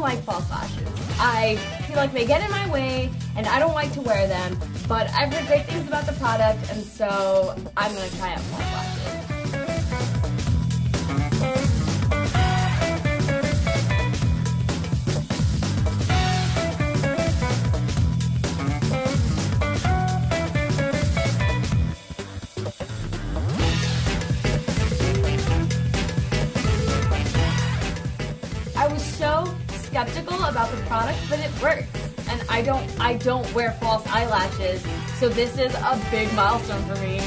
like false lashes. I feel like they get in my way, and I don't like to wear them, but I've heard great things about the product, and so I'm going to try out false lashes. I was so skeptical about the product, but it works. And I don't wear false eyelashes, so this is a big milestone for me.